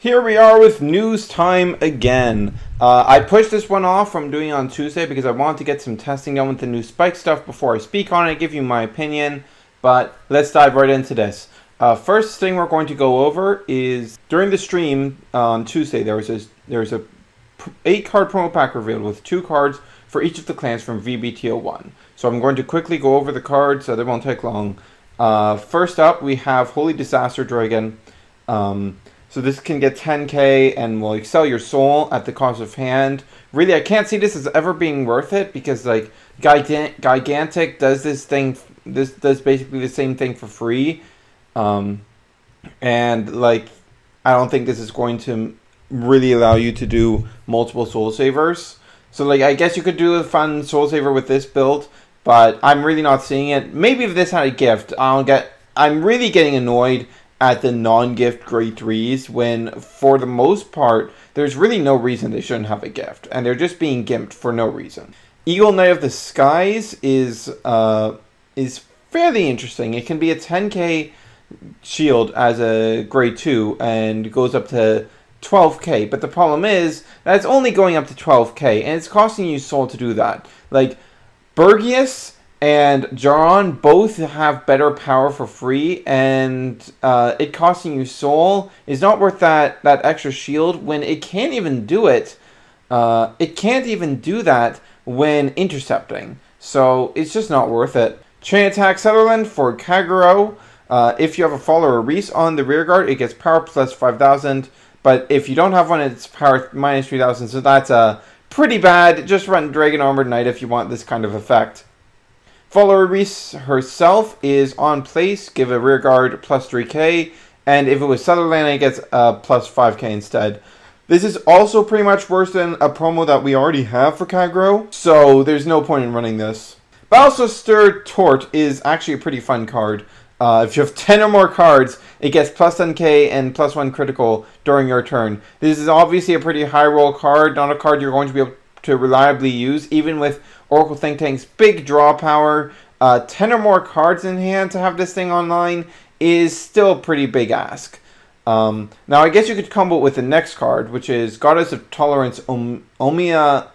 Here we are with news time again. I pushed this one off from doing it on Tuesday because I wanted to get some testing done with the new Spike stuff before I speak on it, give you my opinion. But let's dive right into this. First thing we're going to go over is during the stream on Tuesday there was a 8-card promo pack revealed with 2 cards for each of the clans from VBTO1. So I'm going to quickly go over the cards so they won't take long. First up we have Holy Disaster Dragon. So this can get 10k and will excel your soul at the cost of hand. Really, I can't see this as ever being worth it because like Gigantic does this thing. This does basically the same thing for free, and like I don't think this is going to really allow you to do multiple soul savers. So like I guess you could do a fun soul saver with this build, but I'm really not seeing it. Maybe if this had a gift, I'm really getting annoyed at the non-gift grade 3s when, for the most part, there's really no reason they shouldn't have a gift, and they're just being gimped for no reason. Eagle Knight of the Skies is fairly interesting. It can be a 10k shield as a grade 2 and goes up to 12k, but the problem is that it's only going up to 12k, and it's costing you soul to do that. Like, Bergius and Jaron both have better power for free, and it costing you soul is not worth that extra shield when it can't even do it. It can't even do that when intercepting, so it's just not worth it. Chain Attack Sutherland for Kagero. If you have a follower Reese on the rearguard, it gets power plus 5,000, but if you don't have one, it's power minus 3,000, so that's pretty bad. Just run Dragon Armored Knight if you want this kind of effect. Follower Reese herself is on place, give a rearguard plus 3k, and if it was Sutherland, it gets plus 5k instead. This is also pretty much worse than a promo that we already have for Kagero, so there's no point in running this. Battlestar Tort is actually a pretty fun card. If you have 10 or more cards, it gets plus 10k and plus 1 critical during your turn. This is obviously a pretty high roll card, not a card you're going to be able to reliably use, even with Oracle Think Tank's big draw power. 10 or more cards in hand to have this thing online is still a pretty big ask. Now I guess you could combo it with the next card, which is Goddess of Tolerance Omiyamonome.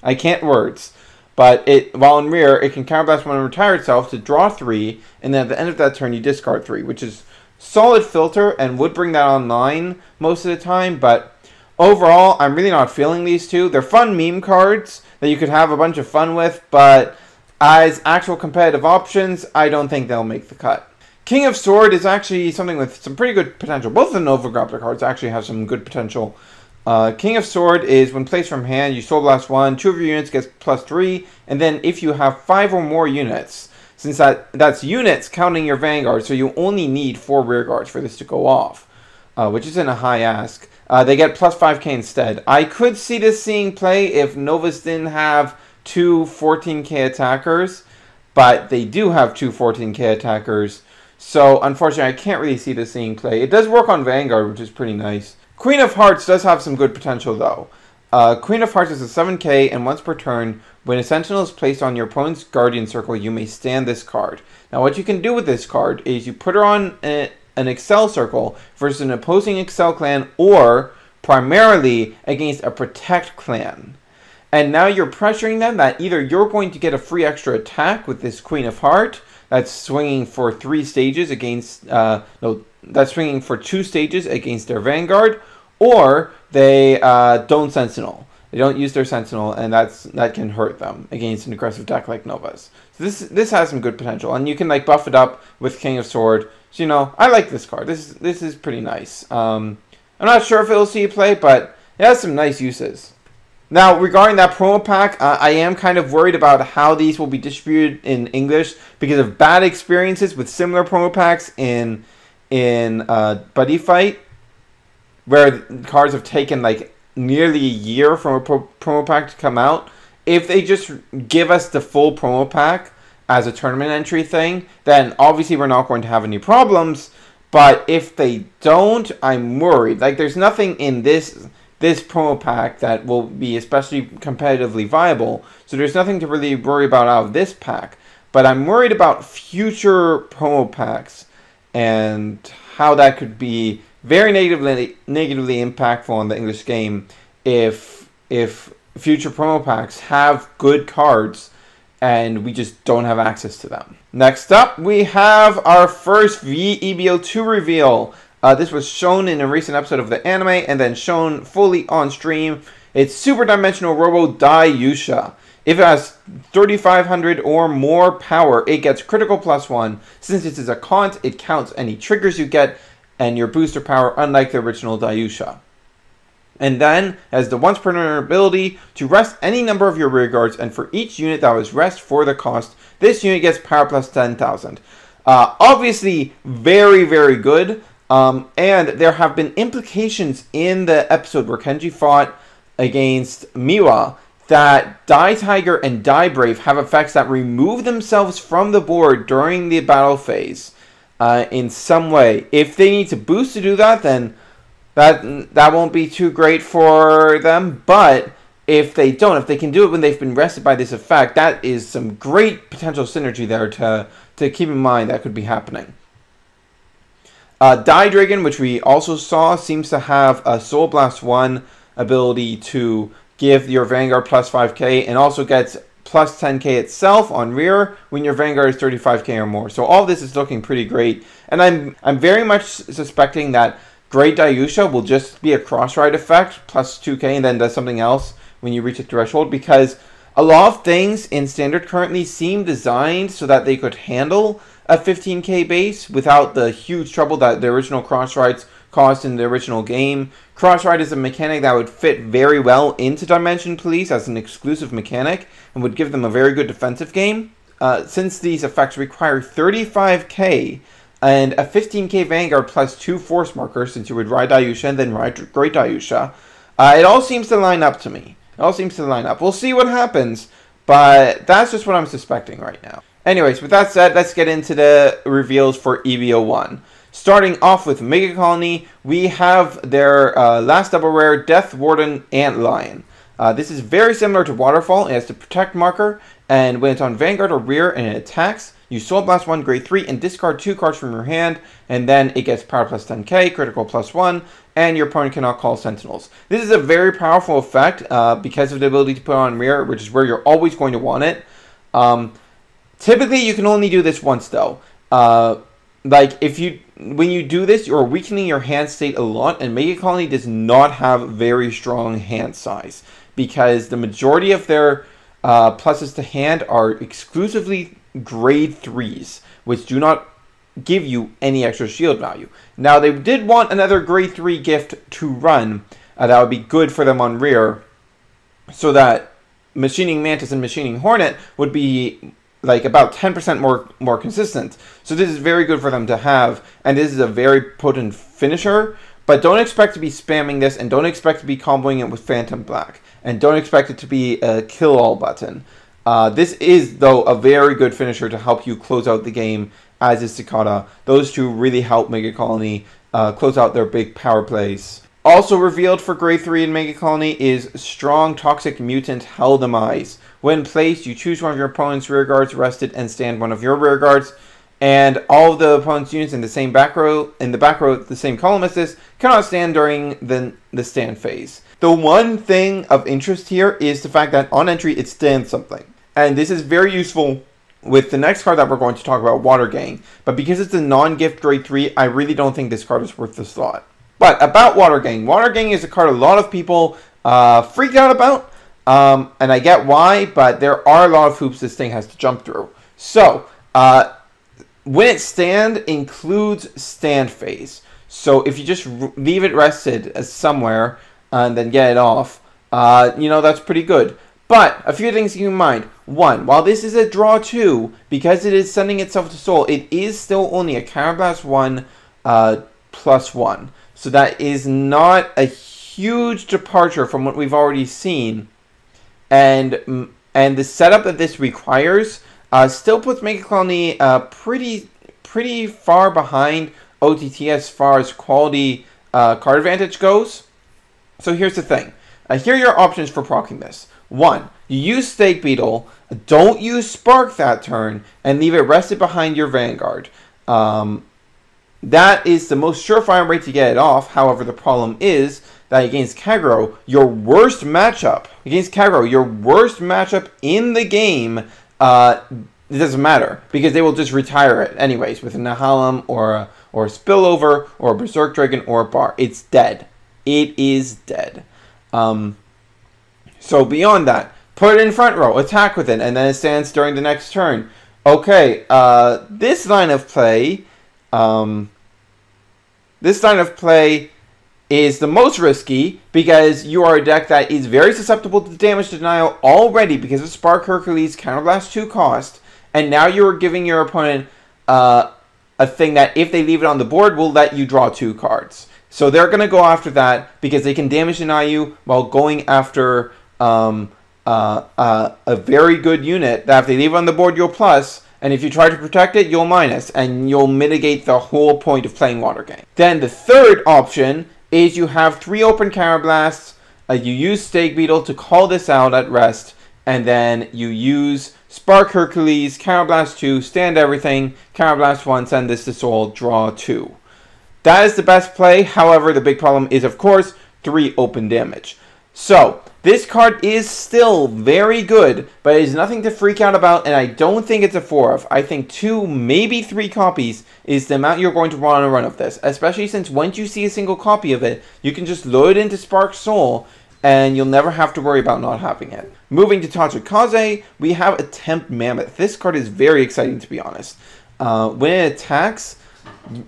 I can't words. But while in rear, it can counterblast when it retire itself to draw 3, and then at the end of that turn you discard 3, which is solid filter and would bring that online most of the time, but overall, I'm really not feeling these two. They're fun meme cards that you could have a bunch of fun with, but as actual competitive options, I don't think they'll make the cut. King of Sword is actually something with some pretty good potential. Both the Nova Grappler cards actually have some good potential. King of Sword is when placed from hand, you Soul Blast 1, 2 of your units gets plus 3, and then if you have 5 or more units, since that's units counting your Vanguard, so you only need 4 rear guards for this to go off, which isn't a high ask. They get plus 5k instead. I could see this seeing play if Novus didn't have 2 14k attackers, but they do have 2 14k attackers, so unfortunately I can't really see this seeing play. It does work on Vanguard, which is pretty nice. Queen of Hearts does have some good potential though. Queen of Hearts is a 7k, and once per turn, when a Sentinel is placed on your opponent's Guardian Circle, you may stand this card. Now what you can do with this card is you put her on an Excel Circle versus an opposing Excel clan, or primarily against a Protect clan. And now you're pressuring them that either you're going to get a free extra attack with this Queen of Heart that's swinging for 3 stages against that's swinging for 2 stages against their Vanguard, or they don't Sentinel. They don't use their Sentinel, and that can hurt them against an aggressive deck like Nova's. So this has some good potential, and you can like buff it up with King of Sword. So you know, I like this card. This is pretty nice. I'm not sure if it'll see play, but it has some nice uses. Now, regarding that promo pack, I am kind of worried about how these will be distributed in English because of bad experiences with similar promo packs in Buddy Fight, where cards have taken like nearly a year from a promo pack to come out. If they just give us the full promo pack as a tournament entry thing, then obviously we're not going to have any problems. But if they don't, I'm worried. Like, there's nothing in this promo pack that will be especially competitively viable, so there's nothing to really worry about out of this pack. But I'm worried about future promo packs and how that could be very negatively impactful on the English game if future promo packs have good cards and we just don't have access to them. Next up, we have our first VEBO2 reveal. This was shown in a recent episode of the anime and then shown fully on stream. It's Super Dimensional Robo Daiyusha. If it has 3500 or more power, it gets critical +1. Since this is a Kant, it counts any triggers you get and your booster power, unlike the original Daiyusha. And then has the once per turn ability to rest any number of your rear guards, and for each unit that was rest for the cost, this unit gets power +10,000. Obviously, very, very good. And there have been implications in the episode where Kenji fought against Miwa that Die Tiger and Die Brave have effects that remove themselves from the board during the battle phase in some way. If they need to boost to do that, then that won't be too great for them. But if they don't, if they can do it when they've been rested by this effect, that is some great potential synergy there to keep in mind that could be happening. Die Dragon, which we also saw, seems to have a Soul Blast 1 ability to give your Vanguard +5k, and also gets +10k itself on rear when your Vanguard is 35k or more. So all this is looking pretty great, and I'm very much suspecting that Great Daiyusha will just be a cross-ride effect +2k and then does something else when you reach a threshold, because a lot of things in Standard currently seem designed so that they could handle a 15k base without the huge trouble that the original cross-rides caused in the original game. Cross-ride is a mechanic that would fit very well into Dimension Police as an exclusive mechanic and would give them a very good defensive game. Since these effects require 35k and a 15k Vanguard +2 force markers, since you would ride Daiyusha and then ride Great Daiyusha, it all seems to line up to me. It all seems to line up. We'll see what happens, but that's just what I'm suspecting right now. Anyways, with that said, let's get into the reveals for EVO1. Starting off with Mega Colony, we have their last double rare, Death Warden Antlion. This is very similar to Waterfall. It has the Protect marker, and when it's on Vanguard or rear and it attacks, you Soul Blast 1, Grade 3, and discard 2 cards from your hand, and then it gets power +10k, critical +1, and your opponent cannot call Sentinels. This is a very powerful effect because of the ability to put on rear, which is where you're always going to want it. Typically, you can only do this once, though. Like, when you do this, you're weakening your hand state a lot, and Mega Colony does not have very strong hand size, because the majority of their pluses to hand are exclusively Grade 3s, which do not give you any extra shield value. Now, they did want another Grade 3 gift to run. That would be good for them on rear, so that Machining Mantis and Machining Hornet would be like about 10% more consistent. So this is very good for them to have, and this is a very potent finisher, but don't expect to be spamming this, and don't expect to be comboing it with Phantom Black, and don't expect it to be a kill-all button. This is, though, a very good finisher to help you close out the game, as is Cicada. Those two really help Mega Colony close out their big power plays. Also revealed for Grade 3 in Mega Colony is Strong Toxic Mutant Hell Demise. When placed, you choose one of your opponent's rear guards rested and stand one of your rear guards, and all of the opponent's units in the same back row, the same column as this, cannot stand during the stand phase. The one thing of interest here is the fact that on entry it stands something. And this is very useful with the next card that we're going to talk about, Water Gang. But because it's a non-gift Grade 3, I really don't think this card is worth the slot. But about Water Gang. Water Gang is a card a lot of people freaked out about. And I get why, but there are a lot of hoops this thing has to jump through. So, when it stand includes stand phase. So if you just leave it rested somewhere and then get it off, that's pretty good. But a few things to keep in mind. One, while this is a draw 2, because it is sending itself to Soul, it is still only a Counterblast 1 +1. So that is not a huge departure from what we've already seen. And the setup that this requires still puts Mega Colony pretty far behind OTT as far as quality card advantage goes. So here's the thing. Here are your options for proccing this. 1. You use Stake Beetle, don't use Spark that turn, and leave it rested behind your Vanguard. that is the most surefire way to get it off. However, the problem is that against Kagero, your worst matchup in the game, it doesn't matter, because they will just retire it anyways with a Nahalem or a Spillover or a Berserk Dragon or a Bar. It's dead. It is dead. So beyond that, put it in front row, attack with it, and then it stands during the next turn. Okay, this line of play is the most risky because you are a deck that is very susceptible to damage denial already because of Spark Hercules Counterblast 2 cost, and now you are giving your opponent a thing that if they leave it on the board will let you draw 2 cards. So they're going to go after that because they can damage deny you while going after a very good unit that if they leave it on the board you'll plus, and if you try to protect it you'll minus, and you'll mitigate the whole point of playing Water Game. Then the third option is you have 3 open Counterblasts, you use Stag Beetle to call this out at rest, and then you use Spark Hercules, Counterblast 2, stand everything, Counterblast 1, send this to Soul, draw 2. That is the best play. However, the big problem is, of course, 3 open damage. So, this card is still very good, but it is nothing to freak out about, and I don't think it's a 4 of. I think 2, maybe 3 copies is the amount you're going to run on a run of this, especially since once you see a single copy of it, you can just load it into Spark Soul, and you'll never have to worry about not having it. Moving to Tachikaze, we have Attempt Mammoth. This card is very exciting, to be honest. When it attacks,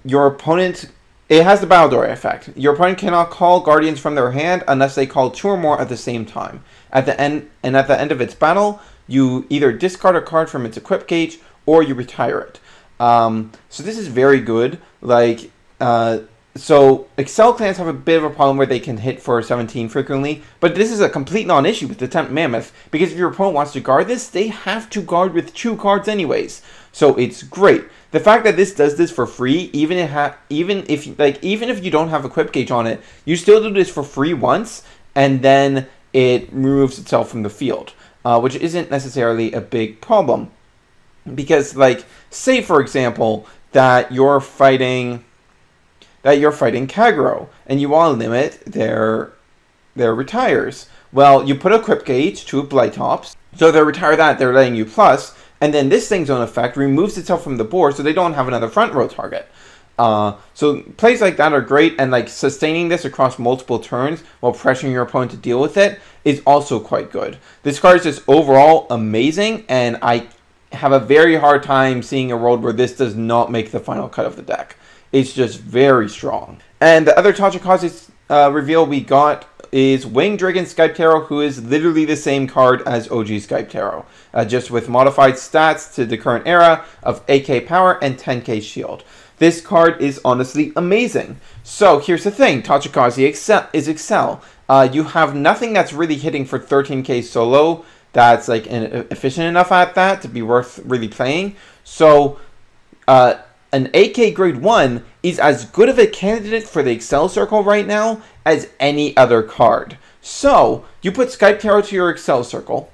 your opponent... It has the Battle Dory effect. Your opponent cannot call Guardians from their hand unless they call 2 or more at the same time. At the end of its battle, you either discard a card from its equip gauge or you retire it. So this is very good. Like, so Excel clans have a bit of a problem where they can hit for 17 frequently, but this is a complete non-issue with Attempt Mammoth because if your opponent wants to guard this, they have to guard with 2 cards anyways. So it's great. The fact that this does this for free, even if you don't have equip gauge on it, you still do this for free once, and then it removes itself from the field, which isn't necessarily a big problem, because, like, say for example that you're fighting Kagero and you want to limit their retires. Well, you put equip gauge to Blighttops, so they retire that, they're letting you plus. And then this thing's own effect removes itself from the board so they don't have another front row target. So plays like that are great, and like sustaining this across multiple turns while pressuring your opponent to deal with it is also quite good. This card is just overall amazing, and I have a very hard time seeing a world where this does not make the final cut of the deck. It's just very strong. And the other Tachikaze reveal we got is Winged Dragon Skype Tarot, who is literally the same card as OG Skype Tarot, just with modified stats to the current era of 8k power and 10k shield. This card is honestly amazing. So here's the thing, Tachikaze is Excel. You have nothing that's really hitting for 13k solo that's like efficient enough at that to be worth really playing. So an 8k grade 1 is as good of a candidate for the Excel circle right now as any other card. So you put Skype Tarot to your Excel circle,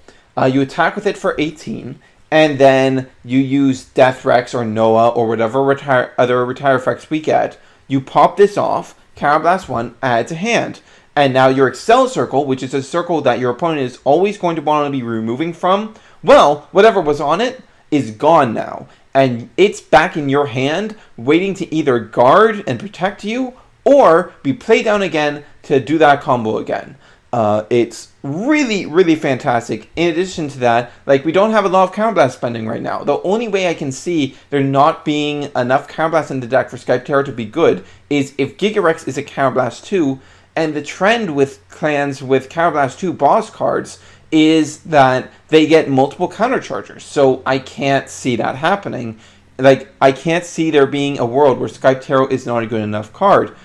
you attack with it for 18, and then you use Death Rex or Noah or whatever other retire effects we get. You pop this off, Counterblast 1, add to hand. And now your Excel circle, which is a circle that your opponent is always going to want to be removing from, well, whatever was on it is gone now. And it's back in your hand, waiting to either guard and protect you, or be played down again to do that combo again. It's really, really fantastic. In addition to that, like, we don't have a lot of Counterblast spending right now. The only way I can see there not being enough Counterblast in the deck for Skype Tarot to be good is if Gigarex is a Counterblast 2, and the trend with clans with Counterblast 2 boss cards is that they get multiple counterchargers. So I can't see that happening. Like, I can't see there being a world where Skype Tarot is not a good enough card.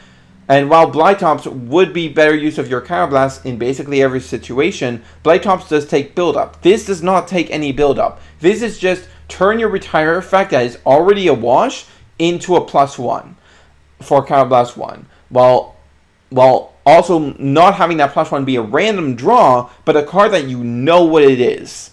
And while Blighttops would be better use of your Counterblast in basically every situation, Blighttops does take build-up. This does not take any build-up. This is just turn your retire effect that is already a wash into a +1 for Counterblast 1. While also not having that +1 be a random draw, but a card that you know what it is.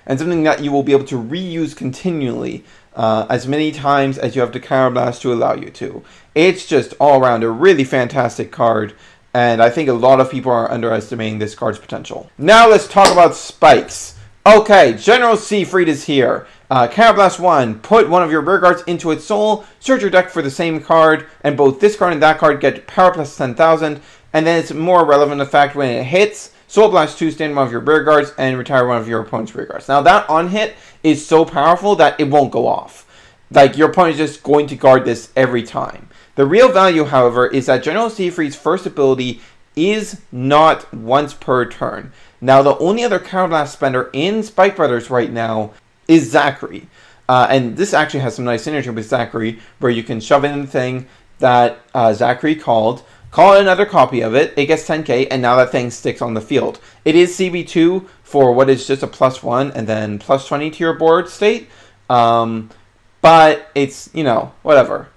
And something that you will be able to reuse continually as many times as you have the Counterblast to allow you to. It's just all around a really fantastic card, and I think a lot of people are underestimating this card's potential. Now let's talk about spikes. Okay, General Seifreid is here. Counterblast 1, put one of your rear guards into its soul, search your deck for the same card, and both this card and that card get power plus 10,000, and then it's more relevant effect when it hits. Soul Blast 2, stand one of your rear guards, and retire one of your opponent's rear guards. Now that on hit is so powerful that it won't go off. Like, your opponent is just going to guard this every time. The real value, however, is that General Seifreid's first ability is not once per turn. Now, the only other Counterblast spender in Spike Brothers right now is Zachary. And this actually has some nice synergy with Zachary, where you can shove in the thing that Zachary call another copy of it, it gets 10k, and now that thing sticks on the field. It is CB2 for what is just a +1 and then +20 to your board state. But it's, you know, whatever.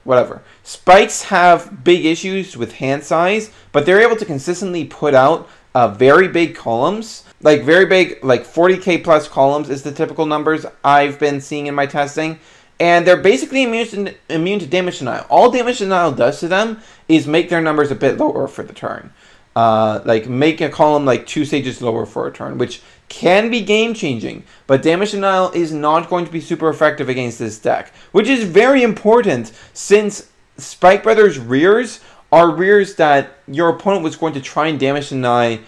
Spikes have big issues with hand size, but they're able to consistently put out very big columns. Like, very big, like 40k plus columns is the typical numbers I've been seeing in my testing. And they're basically immune to damage denial. All damage denial does to them is make their numbers a bit lower for the turn. Like, make a column like 2 stages lower for a turn, which can be game-changing. But damage denial is not going to be super effective against this deck, which is very important since Spike Brothers rears are rears that your opponent was going to try and damage deny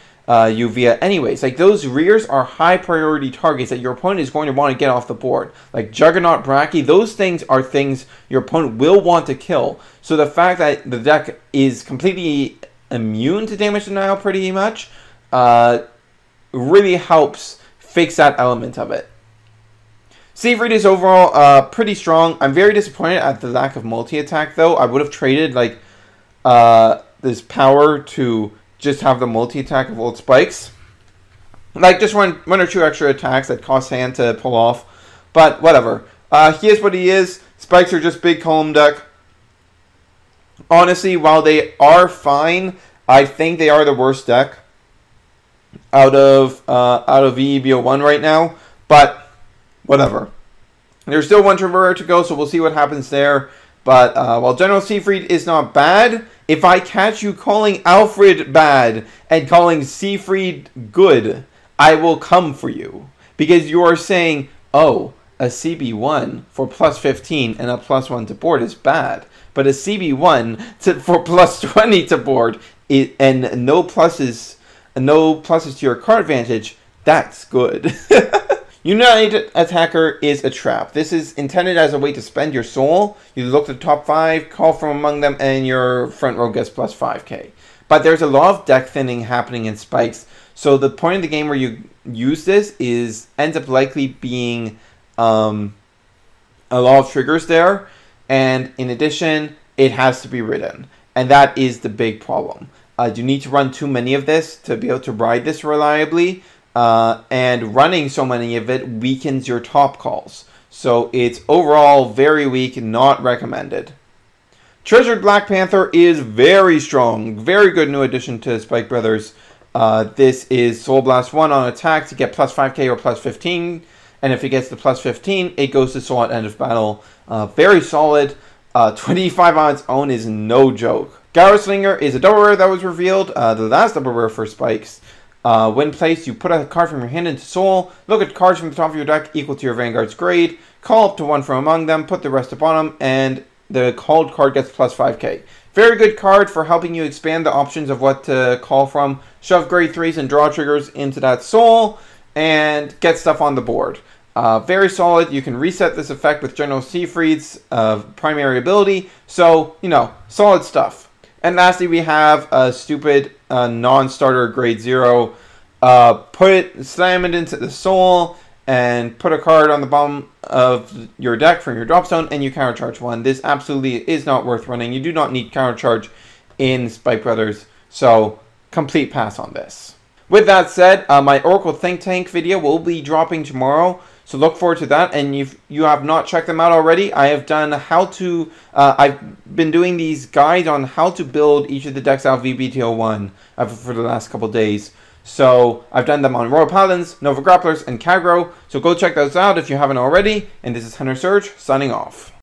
you via anyways. Like, those rears are high priority targets that your opponent is going to want to get off the board. Like Juggernaut, Bracky, those things are things your opponent will want to kill. So the fact that the deck is completely immune to damage denial pretty much really helps fix that element of it. Seifreid is overall pretty strong. I'm very disappointed at the lack of multi-attack though. I would have traded like this power to just have the multi-attack of old spikes. Like, just one or two extra attacks that cost hand to pull off. But whatever. He is what he is. Spikes are just big column deck. Honestly, while they are fine, I think they are the worst deck out of VEBO1 right now. But whatever. There's still one Traveler to go, so we'll see what happens there. But while General Seifreid is not bad, if I catch you calling Alfred bad and calling Seifreid good, I will come for you. Because you are saying, oh, a CB1 for +15 and a +1 to board is bad. But a CB1 for +20 to board and no pluses to your card advantage, that's good. United Attacker is a trap. This is intended as a way to spend your soul. You look at the top 5, call from among them, and your front row gets +5k. But there's a lot of deck thinning happening in spikes. So the point of the game where you use this ends up likely being a lot of triggers there. And in addition, it has to be ridden. And that is the big problem. You need to run too many of this to be able to ride this reliably. And running so many of it weakens your top calls. So it's overall very weak, not recommended. Treasured Black Panther is very strong. Very good new addition to Spike Brothers. This is Soul Blast 1 on attack to get +5k or +15. And if it gets the +15, it goes to Soul at end of battle. Very solid. 25 on its own is no joke. Slinger is a double rare that was revealed. The last double rare for Spikes. When placed, you put a card from your hand into Soul, look at cards from the top of your deck equal to your Vanguard's grade, call up to one from among them, put the rest at bottom, and the called card gets +5k. Very good card for helping you expand the options of what to call from, shove grade 3s and draw triggers into that Soul, and get stuff on the board. Very solid. You can reset this effect with General Seifreid's primary ability, so, you know, solid stuff. And lastly, we have a stupid non-starter grade 0. Slam it into the Soul, and put a card on the bottom of your deck from your drop zone, and you countercharge 1. This absolutely is not worth running. You do not need countercharge in Spike Brothers, so complete pass on this. With that said, my Oracle Think Tank video will be dropping tomorrow. So look forward to that, and if you have not checked them out already, I have done I've been doing these guides on how to build each of the decks out of VBTO1 for the last couple days. So I've done them on Royal Paladins, Nova Grapplers, and Kagro. So go check those out if you haven't already. And this is Hunter Surge signing off.